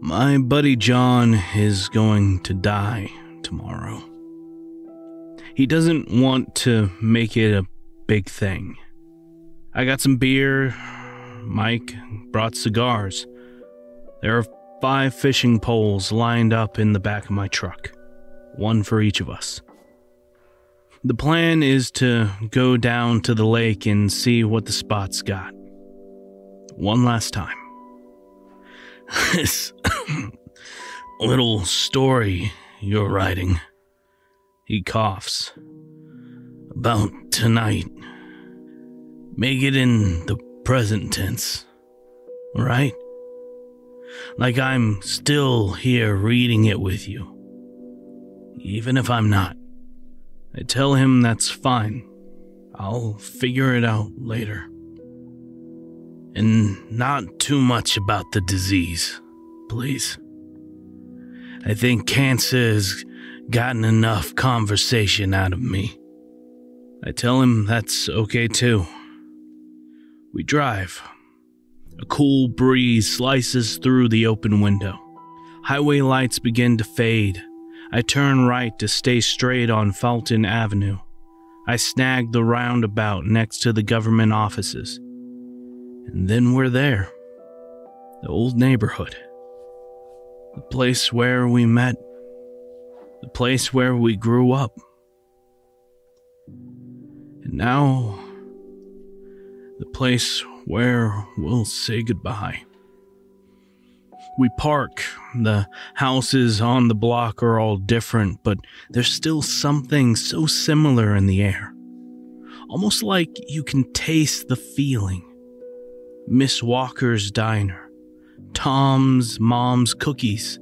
My buddy John is going to die tomorrow. He doesn't want to make it a big thing. I got some beer. Mike brought cigars. There are 5 fishing poles lined up in the back of my truck, one for each of us. The plan is to go down to the lake and see what the spot's got. One last time. This little story you're writing, he coughs, about tonight. Make it in the present tense, right? Like I'm still here reading it with you, even if I'm not. I tell him that's fine. I'll figure it out later. And not too much about the disease, please. I think cancer has gotten enough conversation out of me. I tell him that's okay too. We drive. A cool breeze slices through the open window. Highway lights begin to fade. I turn right to stay straight on Fulton Avenue. I snag the roundabout next to the government offices. And then we're there. The old neighborhood. The place where we met. The place where we grew up. And now, the place where we'll say goodbye. We park. The houses on the block are all different, but there's still something so similar in the air. Almost like you can taste the feeling. Miss Walker's diner, Tom's mom's cookies.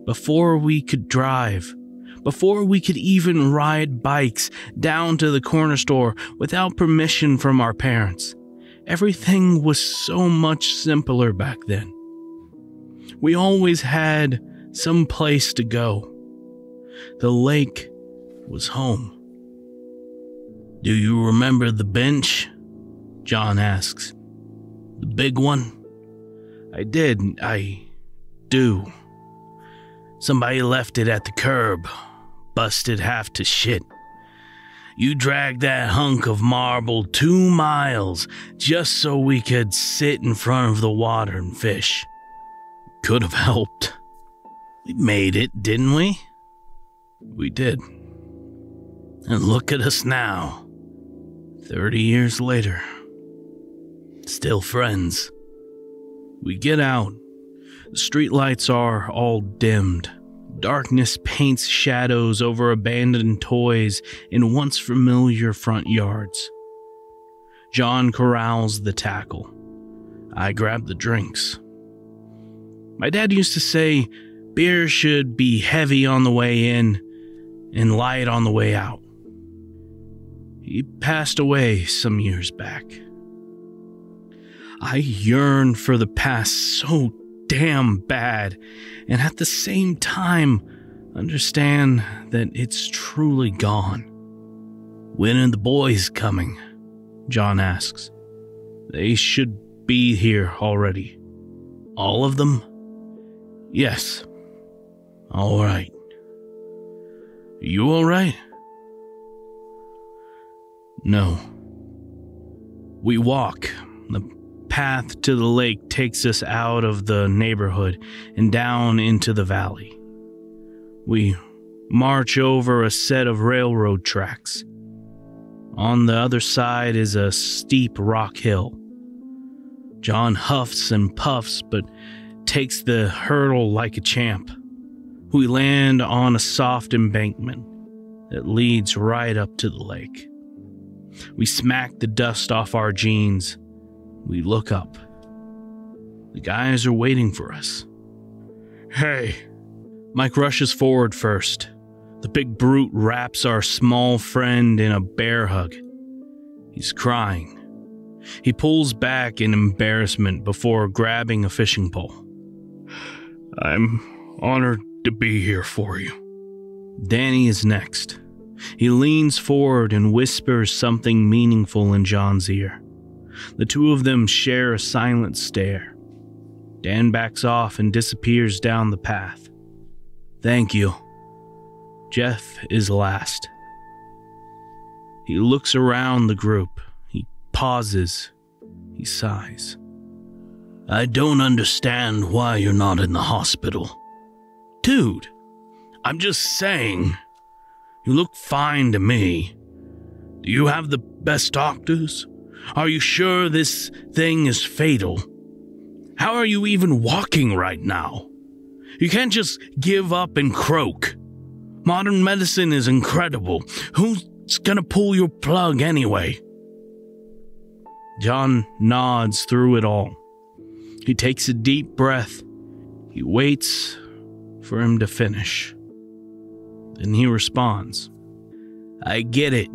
Before we could drive, before we could even ride bikes down to the corner store without permission from our parents, everything was so much simpler back then. We always had some place to go. The lake was home. Do you remember the bench? John asks. The big one? I do. Somebody left it at the curb, busted half to shit. You dragged that hunk of marble 2 miles just so we could sit in front of the water and fish. Could have helped. We made it, didn't we? We did. And look at us now, 30 years later. Still friends. We get out. The streetlights are all dimmed. Darkness paints shadows over abandoned toys in once familiar front yards. John corrals the tackle. I grab the drinks. My dad used to say beer should be heavy on the way in and light on the way out. He passed away some years back. I yearn for the past so damn bad, and at the same time, understand that it's truly gone. When are the boys coming? John asks. They should be here already. All of them? Yes. All right. You all right? No. We walk. The path to the lake takes us out of the neighborhood and down into the valley. We march over a set of railroad tracks. On the other side is a steep rock hill. John huffs and puffs, but takes the hurdle like a champ. We land on a soft embankment that leads right up to the lake. We smack the dust off our jeans. We look up. The guys are waiting for us. Hey. Mike rushes forward first. The big brute wraps our small friend in a bear hug. He's crying. He pulls back in embarrassment before grabbing a fishing pole. I'm honored to be here for you. Danny is next. He leans forward and whispers something meaningful in John's ear. The two of them share a silent stare. Dan backs off and disappears down the path. Thank you. Jeff is last. He looks around the group. He pauses. He sighs. I don't understand why you're not in the hospital. Dude, I'm just saying. You look fine to me. Do you have the best doctors? Are you sure this thing is fatal? How are you even walking right now? You can't just give up and croak. Modern medicine is incredible. Who's gonna pull your plug anyway? John nods through it all. He takes a deep breath. He waits for him to finish. Then he responds, I get it.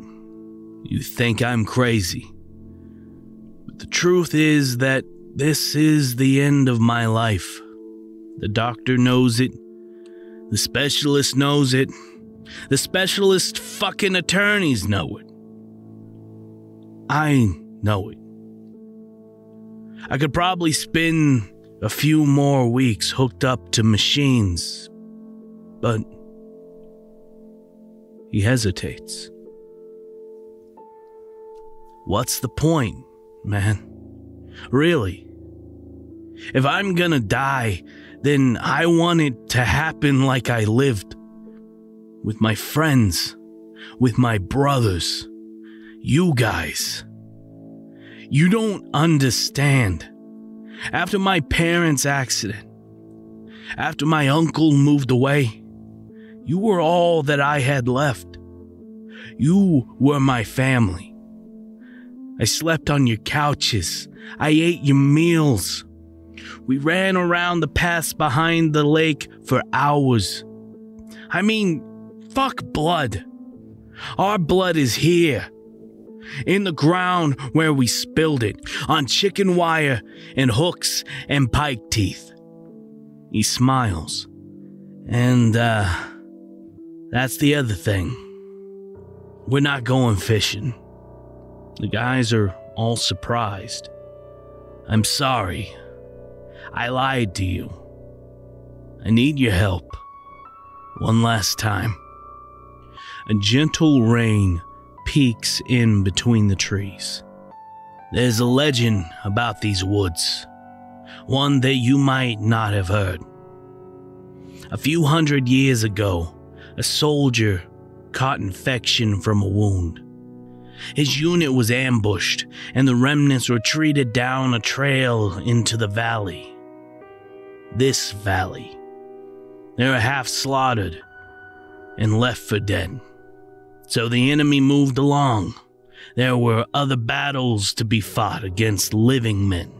You think I'm crazy. But the truth is that this is the end of my life. The doctor knows it. The specialist knows it. The specialist fucking attorneys know it. I know it. I could probably spend a few more weeks hooked up to machines, but he hesitates. What's the point, man? Really? If I'm gonna die, then I want it to happen like I lived. With my friends, with my brothers, you guys. You don't understand. After my parents' accident, after my uncle moved away, you were all that I had left. You were my family. I slept on your couches. I ate your meals. We ran around the paths behind the lake for hours. I mean, fuck blood. Our blood is here. In the ground where we spilled it, on chicken wire and hooks and pike teeth. He smiles. And, that's the other thing. We're not going fishing. The guys are all surprised. I'm sorry. I lied to you. I need your help. One last time. A gentle rain peeks in between the trees. There's a legend about these woods, one that you might not have heard. A few hundred years ago, a soldier caught infection from a wound. His unit was ambushed, and the remnants retreated down a trail into the valley. This valley. They were half slaughtered and left for dead. So the enemy moved along. There were other battles to be fought against living men.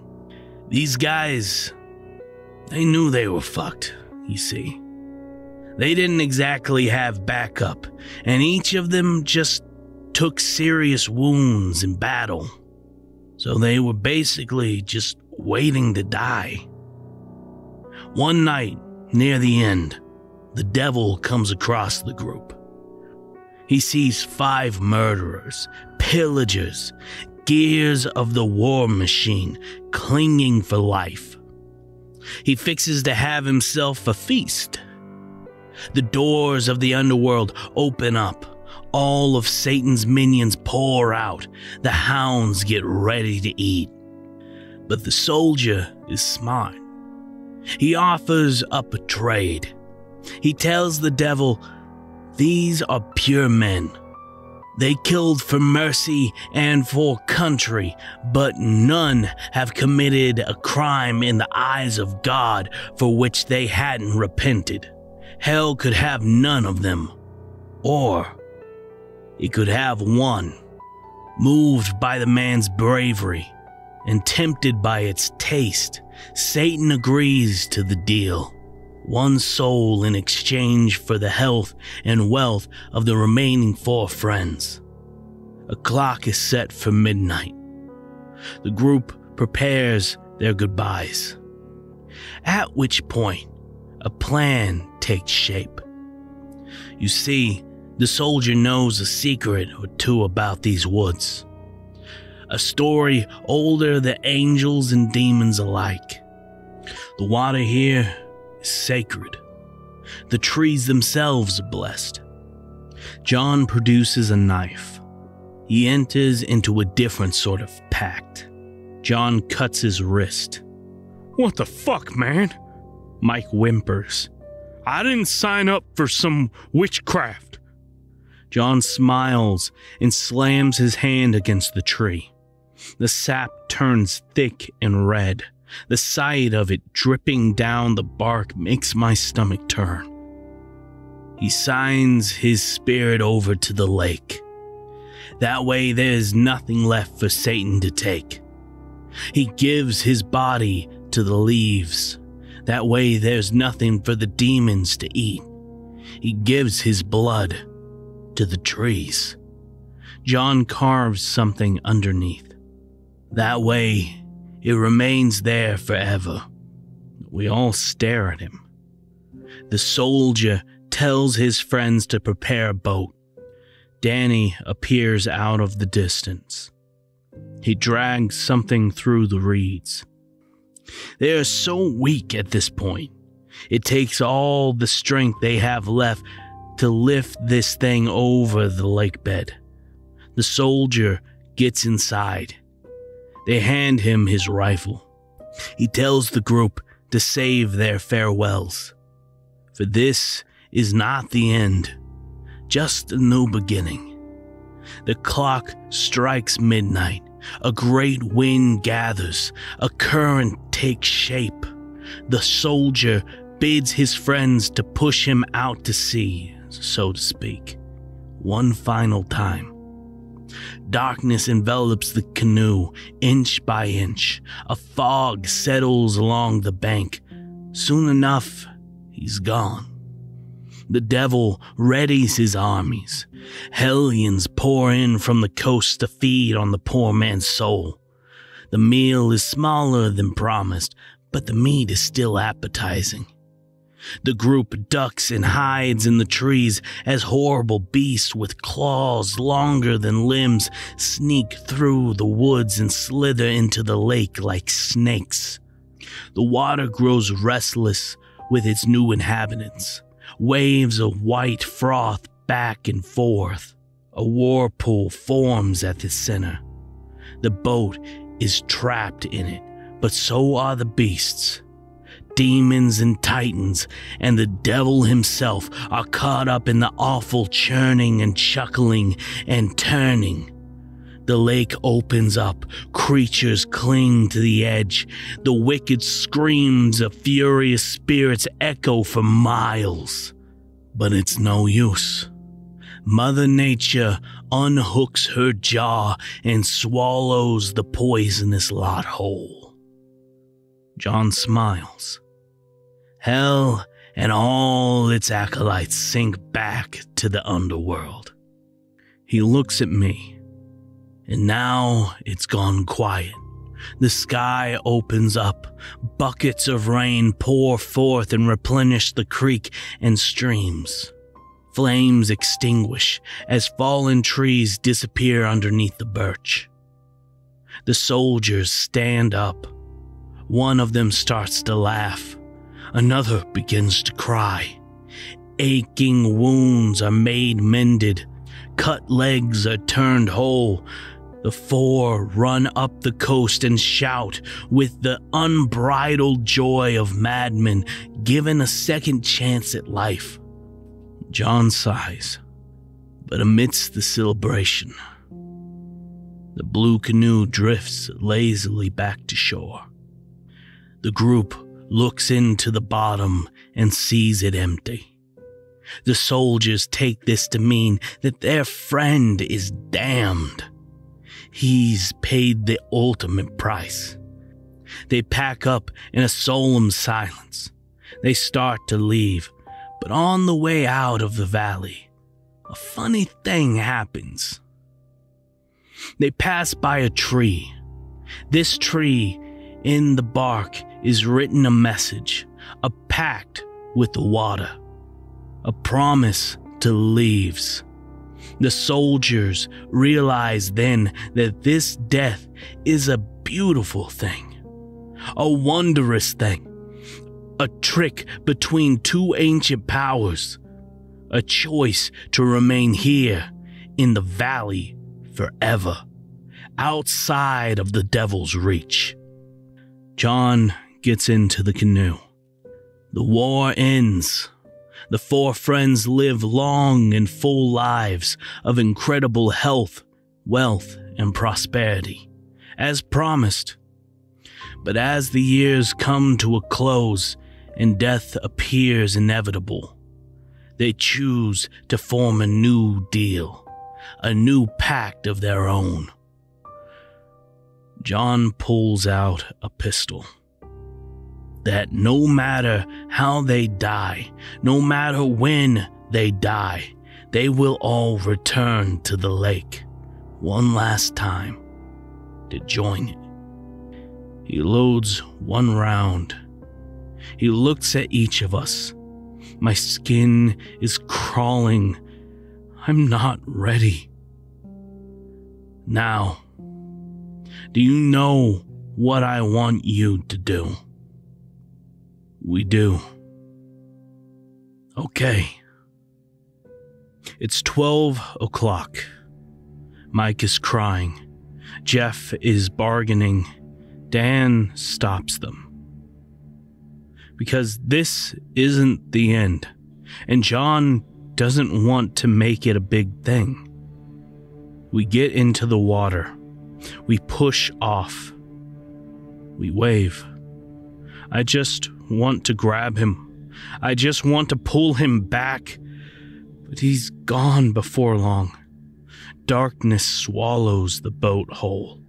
These guys, they knew they were fucked, you see. They didn't exactly have backup, and each of them just took serious wounds in battle. So they were basically just waiting to die. One night, near the end, the devil comes across the group. He sees 5 murderers, pillagers, gears of the war machine, clinging for life. He fixes to have himself a feast. The doors of the underworld open up. All of Satan's minions pour out. The hounds get ready to eat. But the soldier is smart. He offers up a trade. He tells the devil, these are pure men. They killed for mercy and for country, but none have committed a crime in the eyes of God for which they hadn't repented. Hell could have none of them. Or it could have one, moved by the man's bravery and tempted by its taste. Satan agrees to the deal. One soul in exchange for the health and wealth of the remaining 4 friends. A clock is set for midnight. The group prepares their goodbyes. At which point, a plan takes shape. You see, the soldier knows a secret or two about these woods. A story older than angels and demons alike. The water here is sacred. The trees themselves are blessed. John produces a knife. He enters into a different sort of pact. John cuts his wrist. "What the fuck, man?" Mike whimpers. "I didn't sign up for some witchcraft." John smiles and slams his hand against the tree. The sap turns thick and red. The sight of it dripping down the bark makes my stomach turn. He signs his spirit over to the lake. That way there's nothing left for Satan to take. He gives his body to the leaves. That way there's nothing for the demons to eat. He gives his blood to the trees. John carves something underneath. That way it remains there forever. We all stare at him. The soldier tells his friends to prepare a boat. Danny appears out of the distance. He drags something through the reeds. They are so weak at this point. It takes all the strength they have left to lift this thing over the lake bed. The soldier gets inside. They hand him his rifle. He tells the group to save their farewells. For this is not the end, just a new beginning. The clock strikes midnight. A great wind gathers. A current takes shape. The soldier bids his friends to push him out to sea, so to speak, one final time. Darkness envelops the canoe, inch by inch. A fog settles along the bank. Soon enough, he's gone. The devil readies his armies. Hellions pour in from the coast to feed on the poor man's soul. The meal is smaller than promised, but the meat is still appetizing. The group ducks and hides in the trees as horrible beasts with claws longer than limbs sneak through the woods and slither into the lake like snakes. The water grows restless with its new inhabitants. Waves of white froth back and forth. A whirlpool forms at the center. The boat is trapped in it, but so are the beasts. Demons and titans and the devil himself are caught up in the awful churning and chuckling and turning. The lake opens up. Creatures cling to the edge. The wicked screams of furious spirits echo for miles. But it's no use. Mother Nature unhooks her jaw and swallows the poisonous lot whole. John smiles. Hell and all its acolytes sink back to the underworld. He looks at me, and now it's gone quiet. The sky opens up. Buckets of rain pour forth and replenish the creek and streams. Flames extinguish as fallen trees disappear underneath the birch. The soldiers stand up. One of them starts to laugh. Another begins to cry. Aching wounds are made mended. Cut legs are turned whole. The four run up the coast and shout with the unbridled joy of madmen given a second chance at life. John sighs, but amidst the celebration, the blue canoe drifts lazily back to shore. The group looks into the bottom and sees it empty. The soldiers take this to mean that their friend is damned. He's paid the ultimate price. They pack up in a solemn silence. They start to leave, but on the way out of the valley, a funny thing happens. They pass by a tree. This tree, in the bark, is written a message, a pact with the water, a promise to the leaves. The soldiers realize then that this death is a beautiful thing, a wondrous thing. A trick between two ancient powers. A choice to remain here in the valley forever, outside of the devil's reach. John gets into the canoe. The war ends. The four friends live long and full lives of incredible health, wealth, and prosperity, as promised. But as the years come to a close and death appears inevitable, they choose to form a new deal, a new pact of their own. John pulls out a pistol. That no matter how they die, no matter when they die, they will all return to the lake one last time to join it. He loads one round. He looks at each of us. My skin is crawling. I'm not ready. Now, do you know what I want you to do? We do. Okay. It's 12 o'clock. Mike is crying. Jeff is bargaining. Dan stops them. Because this isn't the end, and John doesn't want to make it a big thing. We get into the water. We push off. We wave. I just want to grab him. I just want to pull him back, but he's gone before long. Darkness swallows the boat whole.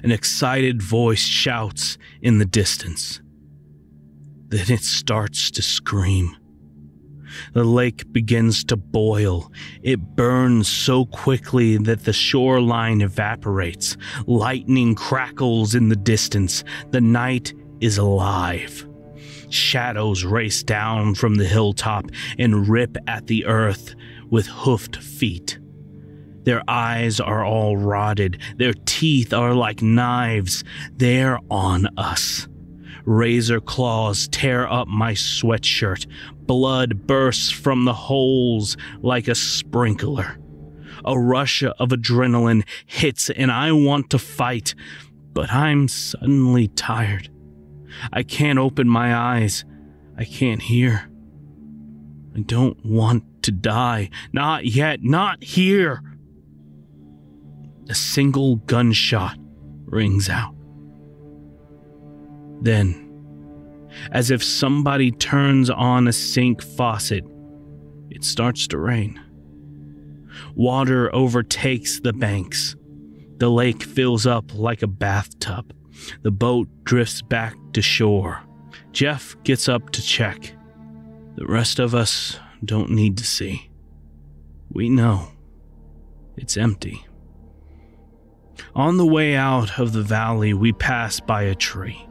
An excited voice shouts in the distance. Then it starts to scream. The lake begins to boil. It burns so quickly that the shoreline evaporates. Lightning crackles in the distance. The night is alive. Shadows race down from the hilltop and rip at the earth with hoofed feet. Their eyes are all rotted. Their teeth are like knives. They're on us. Razor claws tear up my sweatshirt. Blood bursts from the holes like a sprinkler. A rush of adrenaline hits and I want to fight, but I'm suddenly tired. I can't open my eyes. I can't hear. I don't want to die. Not yet. Not here. A single gunshot rings out. Then, as if somebody turns on a sink faucet, it starts to rain. Water overtakes the banks. The lake fills up like a bathtub. The boat drifts back to shore. Jeff gets up to check. The rest of us don't need to see. We know. It's empty. On the way out of the valley, we pass by a tree.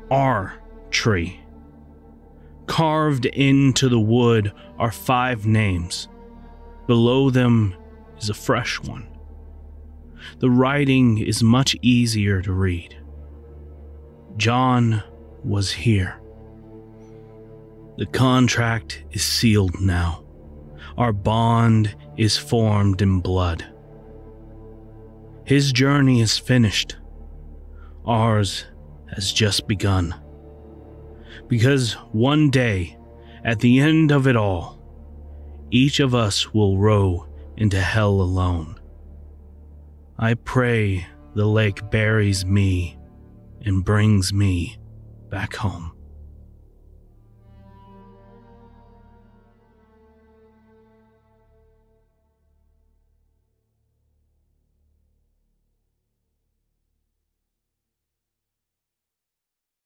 Our tree. Carved into the wood are 5 names. Below them is a fresh one. The writing is much easier to read. John was here. The contract is sealed now. Our bond is formed in blood. His journey is finished. Ours has just begun. Because one day, at the end of it all, each of us will row into hell alone. I pray the lake buries me and brings me back home.